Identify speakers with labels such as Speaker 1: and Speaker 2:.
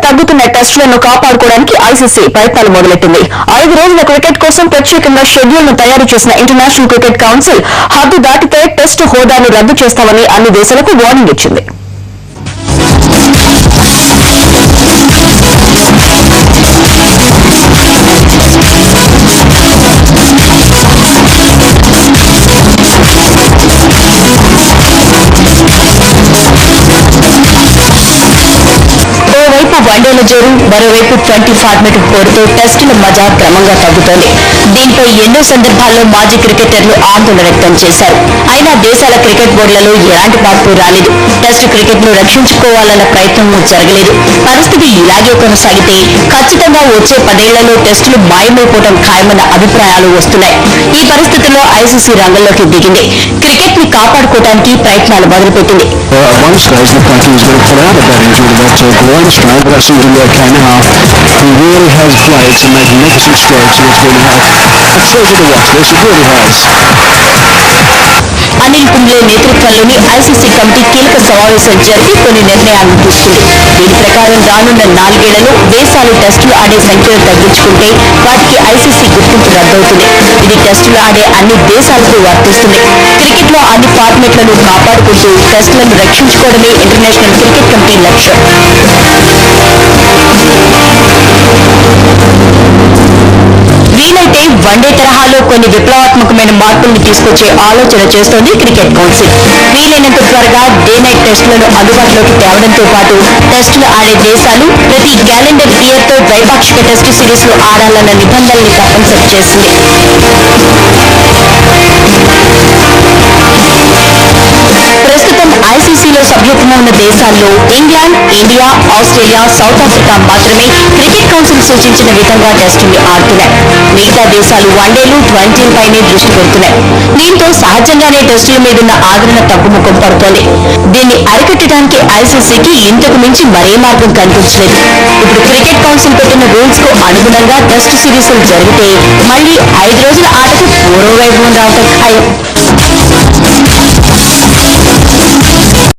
Speaker 1: తగ్గుతున్న టెస్టులను కాపాడుకోవడానికి ఐసీసీ ప్రయత్నాలు మొదలెట్టింది. 5 రోజుల క్రికెట్ కోసం ప్రత్యేకంగా షెడ్యూల్ ను తయారు చేసిన ఇంటర్నేషనల్ క్రికెట్ కౌన్సిల్ హద్దు దాటితే టెస్టు హోదాను రద్దు చేస్తామని అన్ని దేశాలకు వార్నింగ్ ఇచ్చింది. ఓవైపు వన్డేల జోరు, మరోవైపు 20 ఫార్మాట్ పోరుతో టెస్టుల మజా క్రమంగా తగ్గుతోంది. దీనిపై ఎన్నో సందర్భాల్లో మాజీ క్రికెటర్లు ఆందోళన వ్యక్తం చేశారు. అయినా దేశాల క్రికెట్ బోర్డులలో ఎలాంటి మార్పు రాలేదు. టెస్టు క్రికెట్ ను రక్షించుకోవాలన్న ప్రయత్నం జరగలేదు. పరిస్థితి ఇలాగే కొనసాగితే ఖచ్చితంగా వచ్చే 10 ఏళ్లలో టెస్టులు మాయమైపోవడం ఖాయమన్న అభిప్రాయాలు వస్తున్నాయి. ఈ పరిస్థితుల్లో ఐసీసీ రంగంలోకి దిగింది. క్రికెట్ ని కాపాడుకోవడానికి ప్రయత్నాలు మొదలుపెట్టింది.
Speaker 2: Strike, but I see India can half. He really has played some magnificent strokes in this winning half. It's so good to watch this, it really has.
Speaker 1: Anil Kumble నేతృత్వంలోని ఐసీసీ కమిటీ కీలక సమావేశం జరిపి కొన్ని నిర్ణయాలను తీసుకుంది. దీని ప్రకారం రానున్న 4 ఏళ్లలో దేశాలు టెస్టులు ఆడే సంఖ్యను తగ్గించుకుంటే వాటికి ఐసీసీ గుర్తింపు రద్దవుతుంది. ఇది టెస్టులు ఆడే అన్ని దేశాలకు వర్తిస్తుంది. క్రికెట్ లో అన్ని ఫార్మాట్లను కాపాడుకుంటూ టెస్టులను రక్షించుకోవడమే ఇంటర్నేషనల్ క్రికెట్ కమిటీ లక్ష్యం. వీలైతే వన్డే తరహాలో కొన్ని విప్లవాత్మకమైన మార్పులను తీసుకొచ్చే ఆలోచన చేస్తోంది క్రికెట్ కౌన్సిల్. వీలైనంత త్వరగా డే నైట్ టెస్టులను అందుబాటులోకి తేవడంతో పాటు టెస్టులు ఆడే దేశాలు ప్రతి క్యాలెండర్ ఇయర్ తో ద్వైపాక్షిక టెస్టు సిరీస్ లు ఆడాలన్న నిబంధనల్ని తప్పనిసరి చేసింది. ప్రస్తుతం ఐసీసీలో సభ్యత్వం ఉన్న దేశాల్లో England, India, Australia, south Africa మాత్రమే క్రికెట్ కౌన్సిల్ సూచించిన విధంగా టెస్టుల్ని ఆడుతున్నాయి. మిగతా దేశాలు వన్డేలు, 20పైనే దృష్టి పెడుతున్నాయి. దీంతో సహజంగానే టెస్టుల మీదున్న ఆదరణ తగ్గుముఖం పడుతోంది. దీన్ని అరికట్టడానికి ఐసీసీకి ఇంతకు మించి మరే మార్గం కనిపించలేదు. ఇప్పుడు క్రికెట్ కౌన్సిల్ పెట్టిన రూల్స్ కు అనుగుణంగా టెస్టు సిరీసులు జరిగితే మళ్లీ 5 రోజుల ఆటకు పూర్వ వైభవం రావడం ఖాయం.